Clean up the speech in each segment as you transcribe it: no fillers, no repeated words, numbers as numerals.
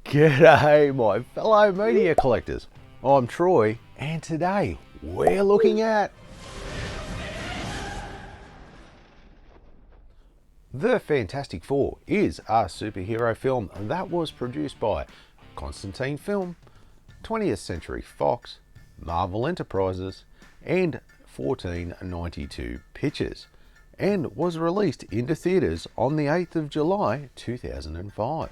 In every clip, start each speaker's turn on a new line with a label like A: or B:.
A: G'day my fellow media collectors, I'm Troy and today we're looking at The Fantastic Four is a superhero film that was produced by Constantin Film, 20th Century Fox, Marvel Enterprises and 1492 Pictures, and was released into theatres on the 8th of July 2005.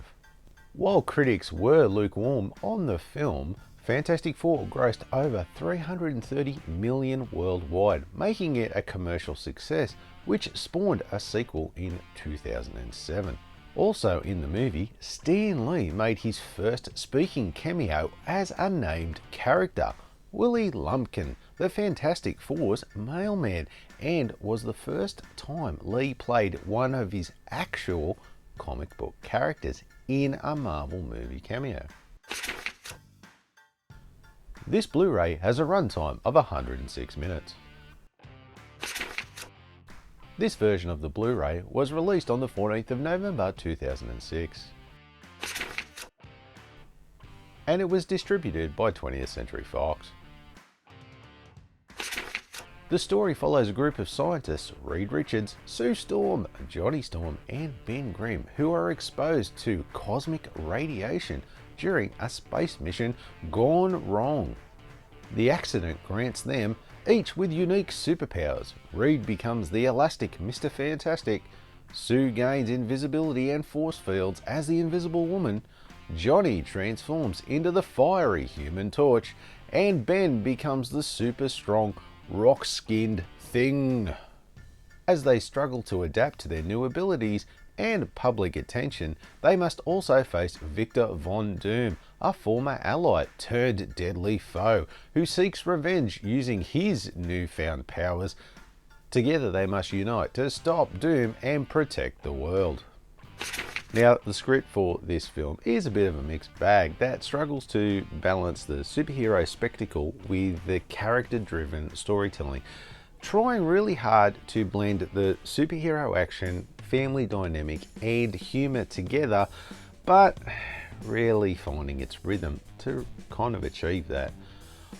A: While critics were lukewarm on the film, Fantastic Four grossed over $330 million worldwide, making it a commercial success, which spawned a sequel in 2007. Also in the movie, Stan Lee made his first speaking cameo as a named character, Willie Lumpkin, the Fantastic Four's mailman, and was the first time Lee played one of his actual comic book characters in a Marvel movie cameo. This Blu-ray has a runtime of 106 minutes. This version of the Blu-ray was released on the 14th of November 2006. And it was distributed by 20th Century Fox. The story follows a group of scientists, Reed Richards, Sue Storm, Johnny Storm and Ben Grimm, who are exposed to cosmic radiation during a space mission gone wrong. The accident grants them each with unique superpowers. Reed becomes the elastic Mr. Fantastic, Sue gains invisibility and force fields as the Invisible Woman, Johnny transforms into the fiery Human Torch, and Ben becomes the super strong rock-skinned Thing. As they struggle to adapt to their new abilities and public attention, they must also face Victor Von Doom, a former ally turned deadly foe, who seeks revenge using his newfound powers. Together they must unite to stop Doom and protect the world. Now, the script for this film is a bit of a mixed bag that struggles to balance the superhero spectacle with the character-driven storytelling, trying really hard to blend the superhero action, family dynamic and humour together, but really finding its rhythm to kind of achieve that.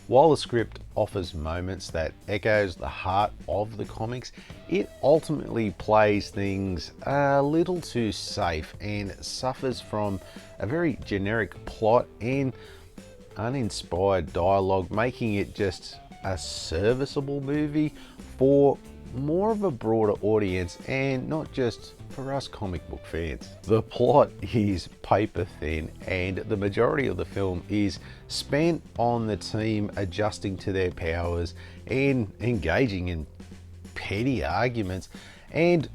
A: While the script offers moments that echoes the heart of the comics, it ultimately plays things a little too safe and suffers from a very generic plot and uninspired dialogue, making it just a serviceable movie for more of a broader audience and not just for us comic book fans. The plot is paper thin and the majority of the film is spent on the team adjusting to their powers and engaging in petty arguments and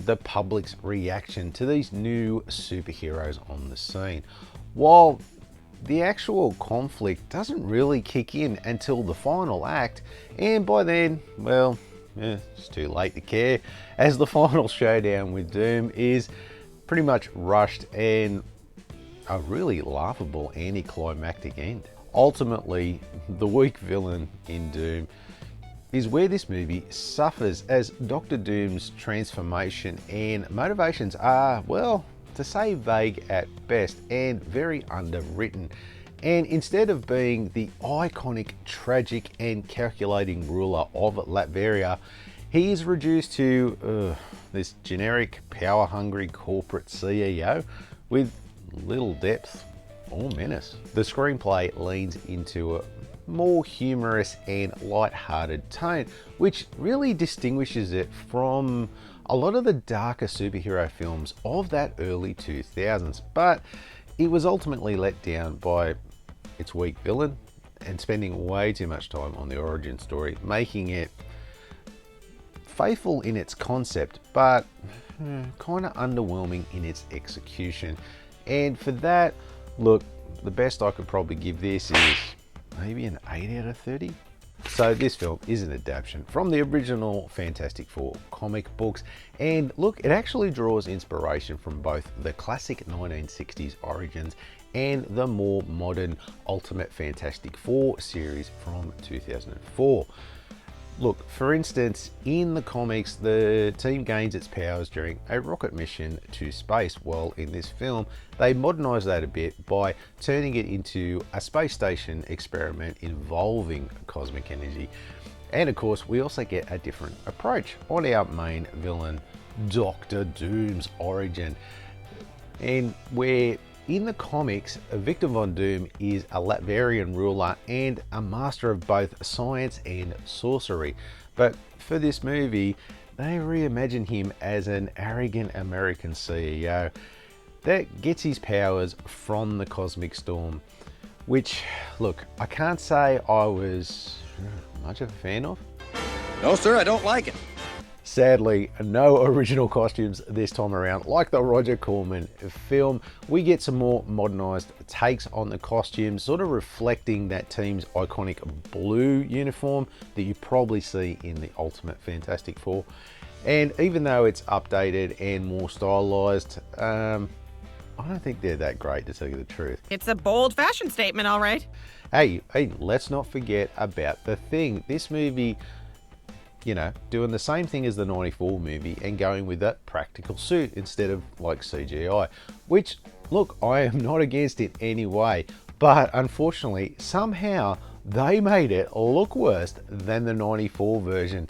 A: the public's reaction to these new superheroes on the scene. While the actual conflict doesn't really kick in until the final act, and by then, well, it's too late to care, as the final showdown with Doom is pretty much rushed and a really laughable anticlimactic end. Ultimately, the weak villain in Doom is where this movie suffers, as Dr. Doom's transformation and motivations are, well, to say vague at best and very underwritten. And instead of being the iconic, tragic and calculating ruler of Latveria, he is reduced to this generic, power-hungry corporate CEO with little depth or menace. The screenplay leans into a more humorous and light-hearted tone, which really distinguishes it from a lot of the darker superhero films of that early 2000s, but it was ultimately let down by its weak villain and spending way too much time on the origin story, making it faithful in its concept but kind of underwhelming in its execution. And for that, look, the best I could probably give this is maybe an 8 out of 30. So this film is an adaptation from the original Fantastic Four comic books, and look, it actually draws inspiration from both the classic 1960s Origins and the more modern Ultimate Fantastic Four series from 2004. Look, for instance, in the comics, the team gains its powers during a rocket mission to space. Well, in this film, they modernise that a bit by turning it into a space station experiment involving cosmic energy. And of course, we also get a different approach on our main villain, Dr. Doom's origin. And where in the comics, Victor Von Doom is a Latvian ruler and a master of both science and sorcery. But for this movie, they reimagine him as an arrogant American CEO that gets his powers from the cosmic storm, which, look, I can't say I was much of a fan of.
B: No, sir, I don't like it.
A: Sadly, no original costumes this time around. Like the Roger Corman film, we get some more modernised takes on the costumes, sort of reflecting that team's iconic blue uniform that you probably see in the Ultimate Fantastic Four. And even though it's updated and more stylised, I don't think they're that great, to tell you the truth.
C: It's a bold fashion statement, all right.
A: Hey, let's not forget about The Thing. This movie, you know, doing the same thing as the 94 movie and going with that practical suit instead of like CGI, which, look, I am not against it anyway, but unfortunately, somehow they made it look worse than the 94 version.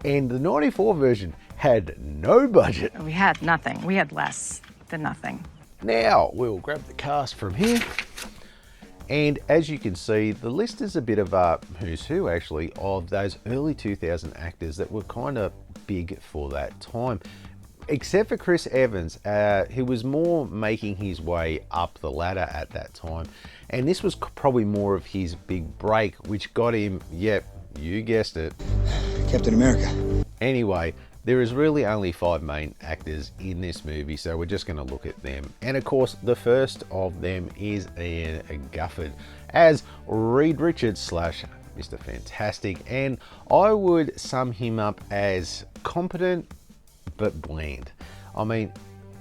A: And the 94 version had no budget.
D: We had nothing. We had less than nothing.
A: Now, we'll grab the cast from here. And as you can see, the list is a bit of a who's who, actually, of those early 2000 actors that were kind of big for that time. Except for Chris Evans, who was more making his way up the ladder at that time. And this was probably more of his big break, which got him, yep, you guessed it,
B: Captain America.
A: Anyway, there is really only 5 main actors in this movie, so we're just going to look at them. And of course, the first of them is Ian Gufford as Reed Richards slash Mr. Fantastic, and I would sum him up as competent but bland. I mean,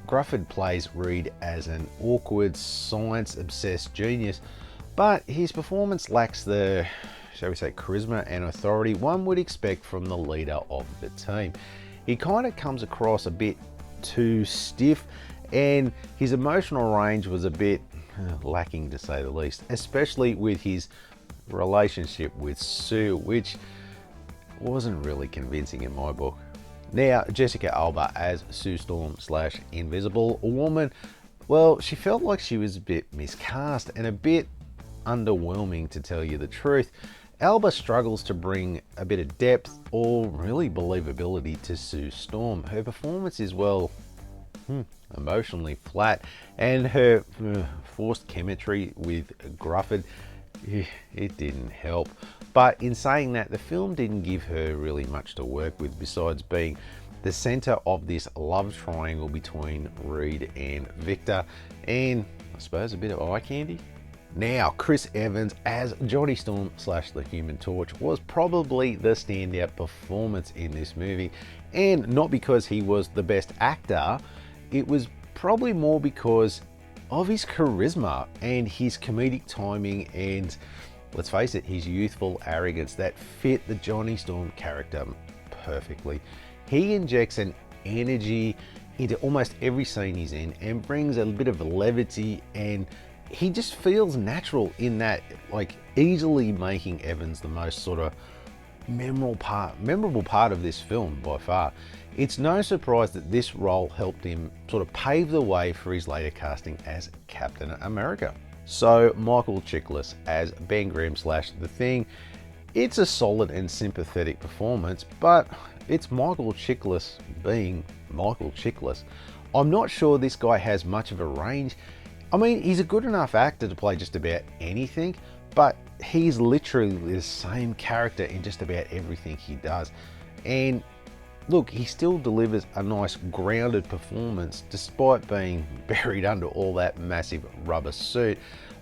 A: Grufford plays Reed as an awkward, science-obsessed genius, but his performance lacks the, shall we say, charisma and authority one would expect from the leader of the team. He kind of comes across a bit too stiff, and his emotional range was a bit lacking, to say the least, especially with his relationship with Sue, which wasn't really convincing in my book. Now, Jessica Alba as Sue Storm slash Invisible Woman, well, she felt like she was a bit miscast and a bit underwhelming, to tell you the truth. Alba struggles to bring a bit of depth or really believability to Sue Storm. Her performance is, well, emotionally flat, and her forced chemistry with Grufford, it didn't help. But in saying that, the film didn't give her really much to work with besides being the center of this love triangle between Reed and Victor, and I suppose a bit of eye candy. Now, Chris Evans as Johnny Storm slash the Human Torch was probably the standout performance in this movie, and not because he was the best actor, it was probably more because of his charisma and his comedic timing and, let's face it, his youthful arrogance that fit the Johnny Storm character perfectly. He injects an energy into almost every scene he's in and brings a bit of levity, and he just feels natural in that, like, easily making Evans the most sort of memorable part of this film by far. It's no surprise that this role helped him sort of pave the way for his later casting as Captain America. So Michael Chiklis as Ben Grimm slash The Thing, it's a solid and sympathetic performance, but it's Michael Chiklis being Michael Chiklis. I'm not sure this guy has much of a range. I mean, he's a good enough actor to play just about anything, but he's literally the same character in just about everything he does. And look, he still delivers a nice grounded performance despite being buried under all that massive rubber suit.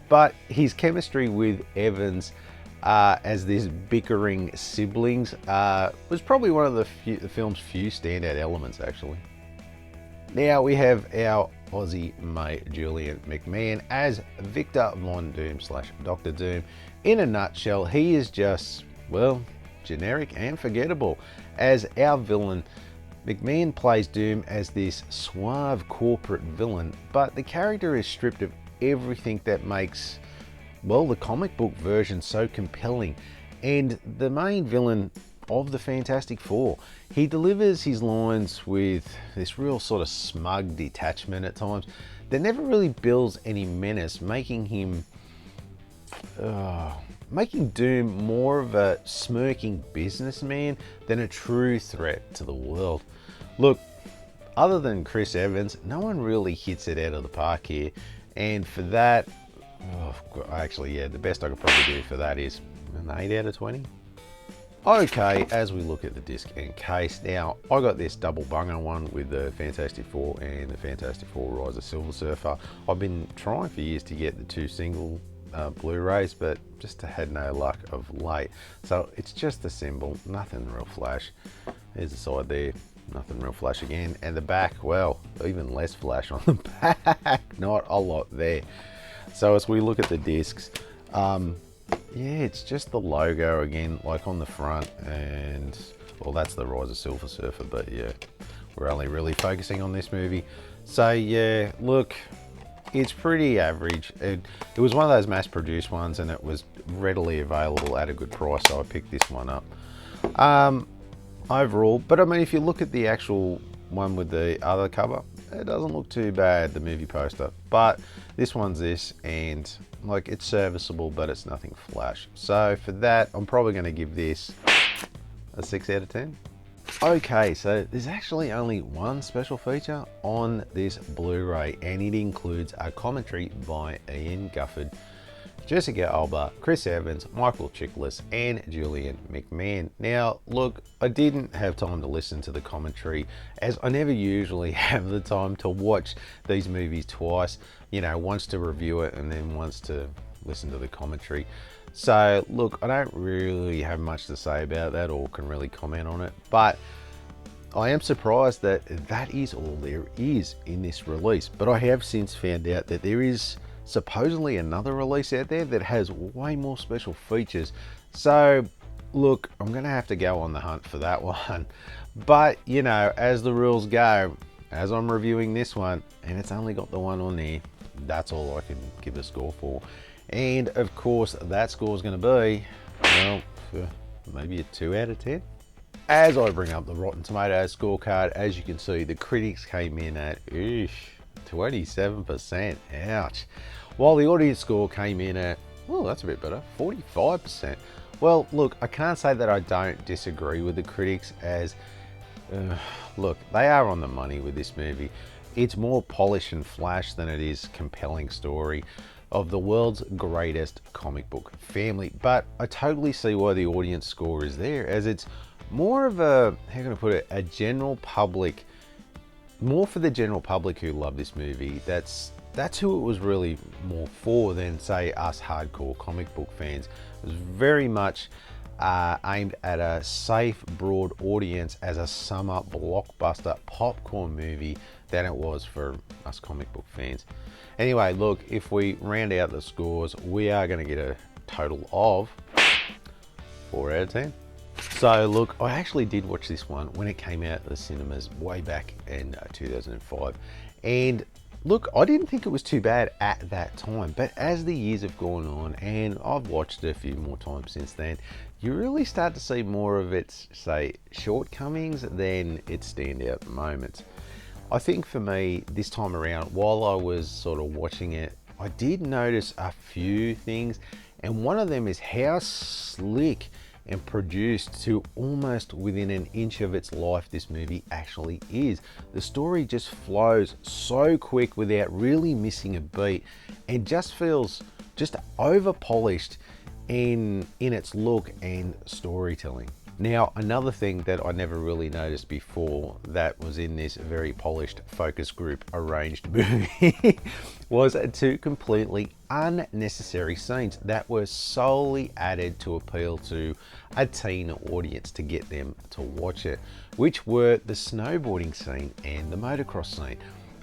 A: But his chemistry with Evans as these bickering siblings was probably one of the film's few standout elements, actually. Now we have our Aussie mate Julian McMahon as Victor Von Doom slash Dr. Doom. In a nutshell, he is just, well, generic and forgettable. As our villain, McMahon plays Doom as this suave corporate villain, but the character is stripped of everything that makes, well, the comic book version so compelling. And the main villain of the Fantastic Four, he delivers his lines with this real sort of smug detachment at times that never really builds any menace, making Doom more of a smirking businessman than a true threat to the world. Look, other than Chris Evans, no one really hits it out of the park here, and for that, the best I could probably do for that is an 8 out of 20. Okay, as we look at the disc and case, now I got this double bunger one with the Fantastic Four and the Fantastic Four Rise of Silver Surfer. I've been trying for years to get the 2 single Blu-rays, but just had no luck of late. So it's just a symbol, nothing real flash. There's the side there, nothing real flash again. And the back, well, even less flash on the back, not a lot there. So as we look at the discs, yeah, it's just the logo again, like on the front, and well, that's the Rise of Silver Surfer, but yeah, we're only really focusing on this movie. So yeah, look, it's pretty average. It was one of those mass-produced ones, and it was readily available at a good price, so I picked this one up. Overall, but I mean, if you look at the actual one with the other cover, it doesn't look too bad, the movie poster, but this one's this, and like, it's serviceable, but it's nothing flash. So for that, I'm probably going to give this a 6 out of 10. Okay, so there's actually only one special feature on this Blu-ray, and it includes a commentary by Ian Gufford, Jessica Alba, Chris Evans, Michael Chiklis, and Julian McMahon. Now, look, I didn't have time to listen to the commentary, as I never usually have the time to watch these movies twice, you know, once to review it and then once to listen to the commentary. So, look, I don't really have much to say about that or can really comment on it, but I am surprised that that is all there is in this release. But I have since found out that there is supposedly another release out there that has way more special features. So look, I'm gonna have to go on the hunt for that one. But you know, as the rules go, as I'm reviewing this one and it's only got the one on there, that's all I can give a score for. And of course that score is going to be, well, maybe a 2 out of 10. As I bring up the Rotten Tomatoes scorecard, as you can see, the critics came in at 27%, ouch, while the audience score came in at, well, that's a bit better, 45%. Well, look, I can't say that I don't disagree with the critics, as look, they are on the money with this movie. It's more polish and flash than it is compelling story of the world's greatest comic book family, but I totally see why the audience score is there, as it's more of a, how can I put it, a general public, more for the general public who love this movie. That's who it was really more for than, say, us hardcore comic book fans. It was very much aimed at a safe, broad audience as a summer blockbuster popcorn movie than it was for us comic book fans. Anyway, look, if we round out the scores, we are going to get a total of 4 out of 10. So look, I actually did watch this one when it came out at the cinemas way back in 2005, and look, I didn't think it was too bad at that time, but as the years have gone on and I've watched it a few more times since then, you really start to see more of its, say, shortcomings than its standout moments. I think for me, this time around, while I was sort of watching it, I did notice a few things, and one of them is how slick and produced to almost within an inch of its life this movie actually is. The story just flows so quick without really missing a beat, and just feels just over polished in its look and storytelling. Now, another thing that I never really noticed before that was in this very polished focus group arranged movie was 2 completely unnecessary scenes that were solely added to appeal to a teen audience to get them to watch it, which were the snowboarding scene and the motocross scene.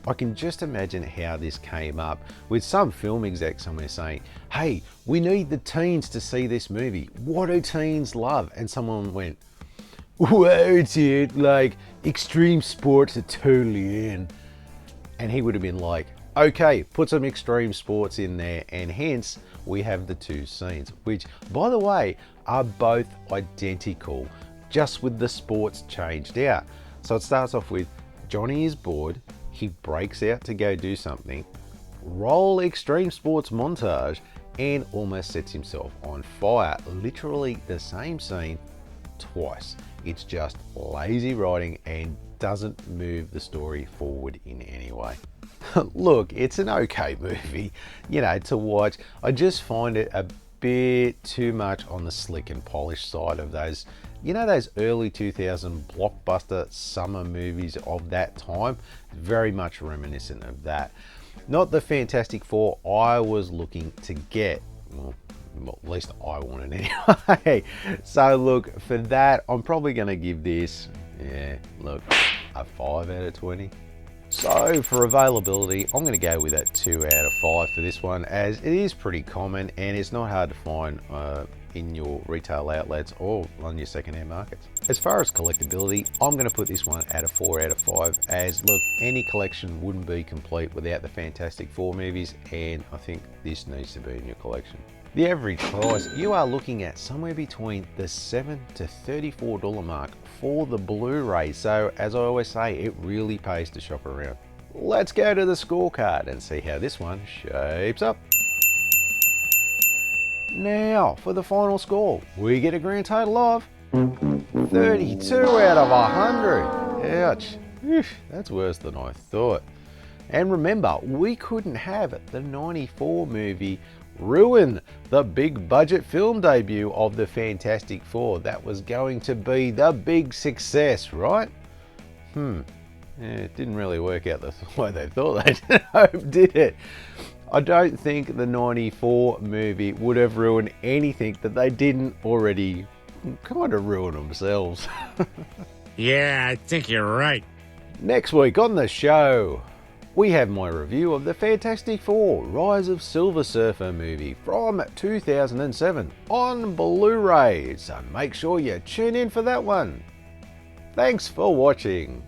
A: I can just imagine how this came up, with some film exec somewhere saying, hey, we need the teens to see this movie. What do teens love? And someone went, whoa, dude, like extreme sports are totally in. And he would have been like, okay, put some extreme sports in there, and hence we have the two scenes, which, by the way, are both identical, just with the sports changed out. So it starts off with Johnny is bored, he breaks out to go do something, roll extreme sports montage, and almost sets himself on fire. Literally the same scene twice. It's just lazy writing and doesn't move the story forward in any way. Look, it's an okay movie, you know, to watch. I just find it a bit too much on the slick and polished side of those, you know, those early 2000 blockbuster summer movies of that time. Very much reminiscent of that. Not the Fantastic Four I was looking to get. Well, at least I wanted anyway. So look, for that, I'm probably going to give this, look, a 5 out of 20. So for availability, I'm going to go with a 2 out of 5 for this one, as it is pretty common and it's not hard to find in your retail outlets or on your secondhand markets. As far as collectability, I'm going to put this one at a 4 out of 5, as look, any collection wouldn't be complete without the Fantastic Four movies, and I think this needs to be in your collection. The average price, you are looking at somewhere between the $7 to $34 mark for the Blu-ray. So as I always say, it really pays to shop around. Let's go to the scorecard and see how this one shapes up. Now for the final score, we get a grand total of 32 out of 100. Ouch, that's worse than I thought. And remember, we couldn't have the 94 movie ruin the big budget film debut of the Fantastic Four. That was going to be the big success, right? It didn't really work out the way they thought they'd hope, did it? I don't think the 94 movie would have ruined anything that they didn't already kind of ruin themselves.
E: Yeah, I think you're right.
A: Next week on the show, we have my review of the Fantastic Four Rise of Silver Surfer movie from 2007 on Blu-ray, so make sure you tune in for that one. Thanks for watching.